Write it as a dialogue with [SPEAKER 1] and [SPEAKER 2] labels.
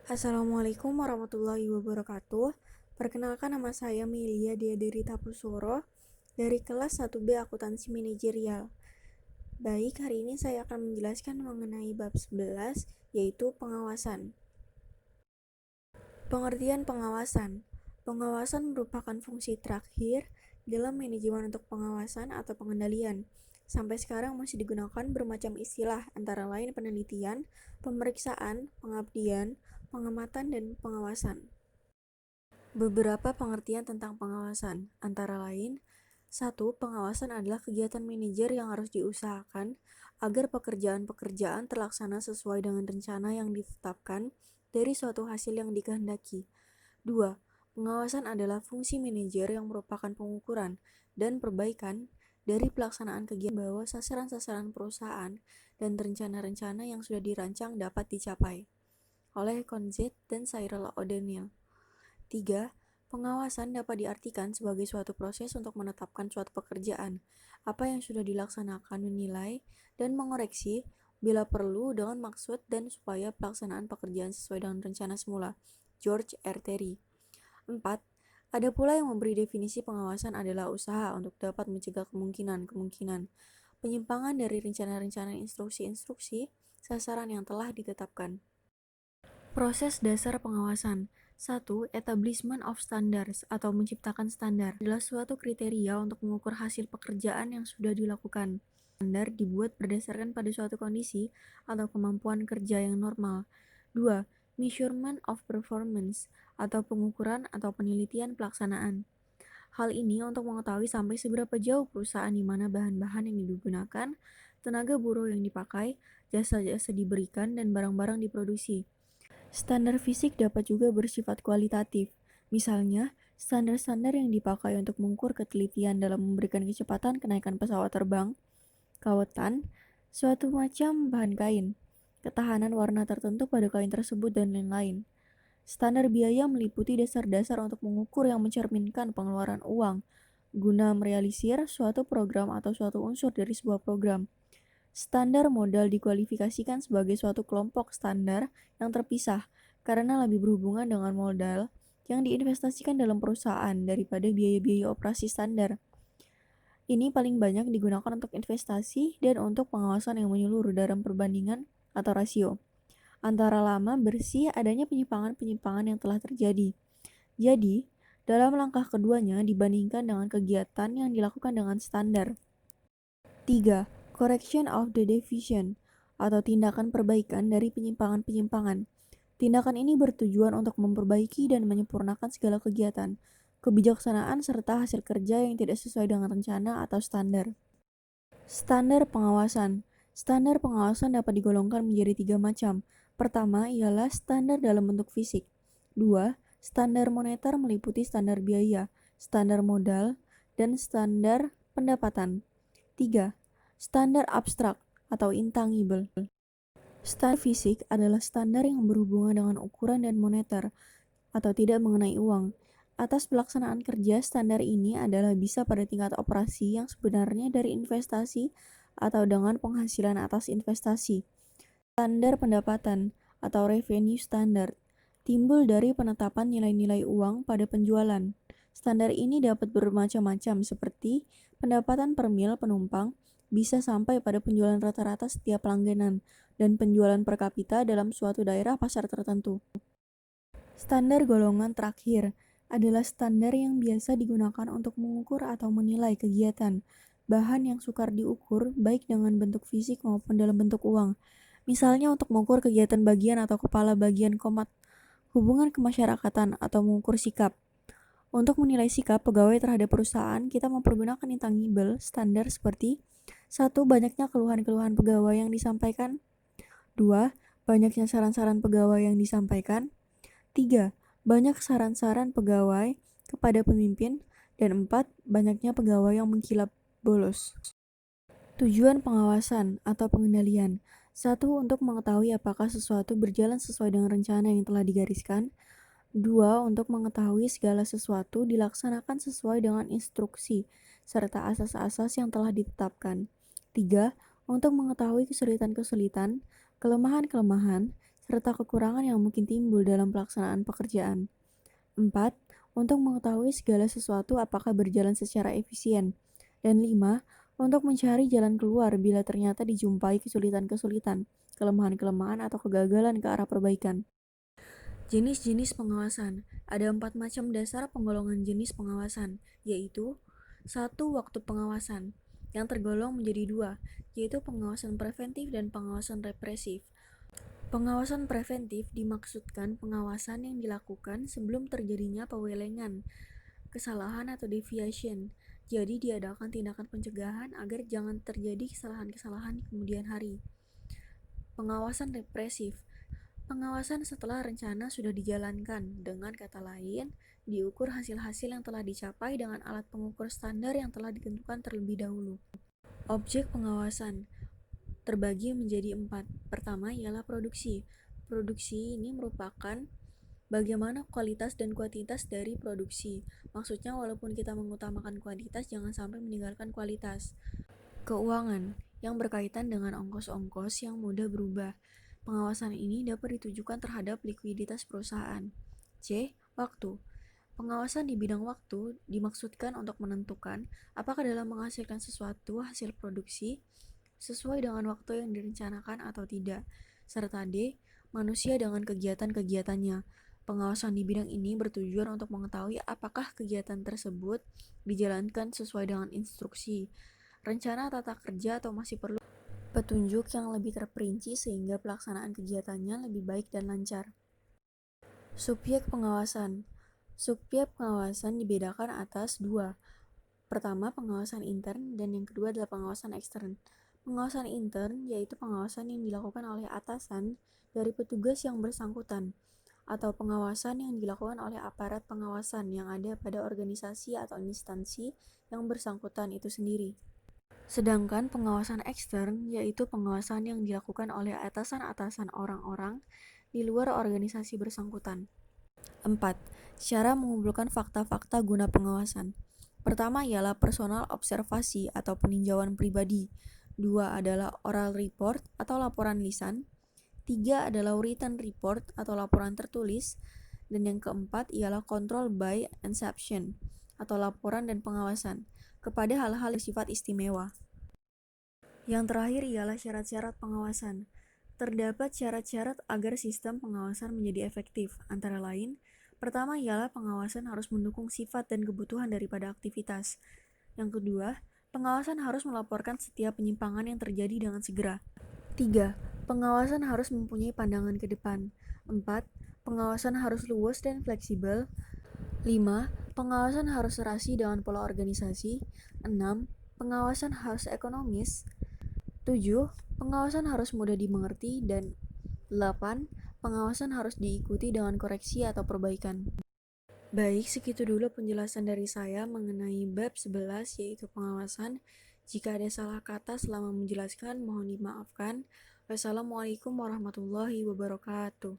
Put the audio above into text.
[SPEAKER 1] Assalamualaikum warahmatullahi wabarakatuh. Perkenalkan, nama saya Melia Diadiri Tapusuro dari kelas 1B Akuntansi Manajerial. Baik, hari ini saya akan menjelaskan mengenai bab 11, yaitu pengawasan. Pengertian pengawasan. Pengawasan merupakan fungsi terakhir dalam manajemen untuk pengawasan atau pengendalian. Sampai sekarang masih digunakan bermacam istilah, antara lain penelitian, pemeriksaan, pengabdian, pengamatan, dan pengawasan. Beberapa pengertian tentang pengawasan, antara lain: 1. Pengawasan adalah kegiatan manajer yang harus diusahakan agar pekerjaan-pekerjaan terlaksana sesuai dengan rencana yang ditetapkan dari suatu hasil yang dikehendaki. 2. Pengawasan adalah fungsi manajer yang merupakan pengukuran dan perbaikan dari pelaksanaan kegiatan bahwa sasaran-sasaran perusahaan dan rencana-rencana yang sudah dirancang dapat dicapai. Oleh Konzett dan Cyril O'Donnell. 3. Pengawasan dapat diartikan sebagai suatu proses untuk menetapkan suatu pekerjaan, apa yang sudah dilaksanakan, menilai, dan mengoreksi bila perlu dengan maksud dan supaya pelaksanaan pekerjaan sesuai dengan rencana semula. George R. Terry. 4. Ada pula yang memberi definisi pengawasan adalah usaha untuk dapat mencegah kemungkinan-kemungkinan penyimpangan dari rencana-rencana instruksi-instruksi sasaran yang telah ditetapkan. Proses dasar pengawasan. 1. Establishment of standards atau menciptakan standar adalah suatu kriteria untuk mengukur hasil pekerjaan yang sudah dilakukan. Standar dibuat berdasarkan pada suatu kondisi atau kemampuan kerja yang normal. 2. Measurement of performance atau pengukuran atau penelitian pelaksanaan. Hal ini untuk mengetahui sampai seberapa jauh perusahaan di mana bahan-bahan yang digunakan, tenaga buruh yang dipakai, jasa-jasa diberikan, dan barang-barang diproduksi. Standar fisik dapat juga bersifat kualitatif. Misalnya, standar-standar yang dipakai untuk mengukur ketelitian dalam memberikan kecepatan kenaikan pesawat terbang, kawatan, suatu macam bahan kain, ketahanan warna tertentu pada kain tersebut, dan lain-lain. Standar biaya meliputi dasar-dasar untuk mengukur yang mencerminkan pengeluaran uang guna merealisir suatu program atau suatu unsur dari sebuah program. Standar modal dikualifikasikan sebagai suatu kelompok standar yang terpisah karena lebih berhubungan dengan modal yang diinvestasikan dalam perusahaan daripada biaya-biaya operasi standar. Ini paling banyak digunakan untuk investasi dan untuk pengawasan yang menyeluruh dalam perbandingan atau rasio antara lama bersih adanya penyimpangan-penyimpangan yang telah terjadi. Jadi, dalam langkah keduanya dibandingkan dengan kegiatan yang dilakukan dengan standar. 3. Correction of the deviation atau tindakan perbaikan dari penyimpangan-penyimpangan. Tindakan ini bertujuan untuk memperbaiki dan menyempurnakan segala kegiatan, kebijaksanaan, serta hasil kerja yang tidak sesuai dengan rencana atau standar. Standar pengawasan. Standar pengawasan dapat digolongkan menjadi 3 macam. Pertama ialah standar dalam bentuk fisik. 2. Standar moneter meliputi standar biaya, standar modal, dan standar pendapatan. 3. Standar abstrak atau intangible. Standar fisik adalah standar yang berhubungan dengan ukuran dan moneter atau tidak mengenai uang. Atas pelaksanaan kerja, standar ini adalah bisa pada tingkat operasi yang sebenarnya dari investasi atau dengan penghasilan atas investasi. Standar pendapatan atau revenue standard timbul dari penetapan nilai-nilai uang pada penjualan. Standar ini dapat bermacam-macam seperti pendapatan per mil penumpang bisa sampai pada penjualan rata-rata setiap langganan dan penjualan per kapita dalam suatu daerah pasar tertentu. Standar golongan terakhir adalah standar yang biasa digunakan untuk mengukur atau menilai kegiatan, bahan yang sukar diukur baik dengan bentuk fisik maupun dalam bentuk uang. Misalnya untuk mengukur kegiatan bagian atau kepala bagian komat, hubungan kemasyarakatan, atau mengukur sikap. Untuk menilai sikap pegawai terhadap perusahaan, kita mempergunakan intangible standar seperti: 1. Banyaknya keluhan-keluhan pegawai yang disampaikan. 2. Banyaknya saran-saran pegawai yang disampaikan. 3. Banyak saran-saran pegawai kepada pemimpin. Dan 4. Banyaknya pegawai yang mengkilap bolos. Tujuan pengawasan atau pengendalian. 1. Untuk mengetahui apakah sesuatu berjalan sesuai dengan rencana yang telah digariskan. 2. Untuk mengetahui segala sesuatu dilaksanakan sesuai dengan instruksi serta asas-asas yang telah ditetapkan. 3. Untuk mengetahui kesulitan-kesulitan, kelemahan-kelemahan, serta kekurangan yang mungkin timbul dalam pelaksanaan pekerjaan. 4. Untuk mengetahui segala sesuatu apakah berjalan secara efisien. Dan 5. Untuk mencari jalan keluar bila ternyata dijumpai kesulitan-kesulitan, kelemahan-kelemahan atau kegagalan ke arah perbaikan. Jenis-jenis pengawasan. Ada 4 macam dasar penggolongan jenis pengawasan, yaitu 1. Waktu pengawasan, yang tergolong menjadi 2, yaitu pengawasan preventif dan pengawasan represif. Pengawasan preventif dimaksudkan pengawasan yang dilakukan sebelum terjadinya penyelewengan, kesalahan atau deviation. Jadi diadakan tindakan pencegahan agar jangan terjadi kesalahan-kesalahan di kemudian hari. Pengawasan represif. Pengawasan setelah rencana sudah dijalankan, dengan kata lain, diukur hasil-hasil yang telah dicapai dengan alat pengukur standar yang telah ditentukan terlebih dahulu. Objek pengawasan terbagi menjadi 4. Pertama ialah produksi. Produksi ini merupakan bagaimana kualitas dan kuantitas dari produksi. Maksudnya walaupun kita mengutamakan kuantitas, jangan sampai meninggalkan kualitas. Keuangan, yang berkaitan dengan ongkos-ongkos yang mudah berubah. Pengawasan ini dapat ditujukan terhadap likuiditas perusahaan. C. Waktu. Pengawasan di bidang waktu dimaksudkan untuk menentukan apakah dalam menghasilkan sesuatu hasil produksi sesuai dengan waktu yang direncanakan atau tidak. Serta D. Manusia dengan kegiatan-kegiatannya. Pengawasan di bidang ini bertujuan untuk mengetahui apakah kegiatan tersebut dijalankan sesuai dengan instruksi, rencana tata kerja atau masih perlu petunjuk yang lebih terperinci sehingga pelaksanaan kegiatannya lebih baik dan lancar. Subjek pengawasan. Subjek pengawasan dibedakan atas 2. Pertama, pengawasan intern, dan yang kedua adalah pengawasan ekstern. Pengawasan intern yaitu pengawasan yang dilakukan oleh atasan dari petugas yang bersangkutan, atau pengawasan yang dilakukan oleh aparat pengawasan yang ada pada organisasi atau instansi yang bersangkutan itu sendiri. Sedangkan pengawasan ekstern yaitu pengawasan yang dilakukan oleh atasan-atasan orang-orang di luar organisasi bersangkutan. 4. Cara mengumpulkan fakta-fakta guna pengawasan. Pertama ialah personal observasi atau peninjauan pribadi. 2 adalah oral report atau laporan lisan. 3 adalah written report atau laporan tertulis. Dan yang keempat ialah control by exception atau laporan dan pengawasan kepada hal-hal bersifat istimewa. Yang terakhir ialah syarat-syarat pengawasan. Terdapat syarat-syarat agar sistem pengawasan menjadi efektif, antara lain, pertama ialah pengawasan harus mendukung sifat dan kebutuhan daripada aktivitas. Yang kedua, pengawasan harus melaporkan setiap penyimpangan yang terjadi dengan segera. 3. Pengawasan harus mempunyai pandangan ke depan. 4. Pengawasan harus luas dan fleksibel. 5. Pengawasan harus serasi dengan pola organisasi. 6. Pengawasan harus ekonomis. 7. Pengawasan harus mudah dimengerti. Dan 8. Pengawasan harus diikuti dengan koreksi atau perbaikan. Baik, segitu dulu penjelasan dari saya mengenai bab 11 yaitu pengawasan. Jika ada salah kata selama menjelaskan, mohon dimaafkan. Wassalamualaikum warahmatullahi wabarakatuh.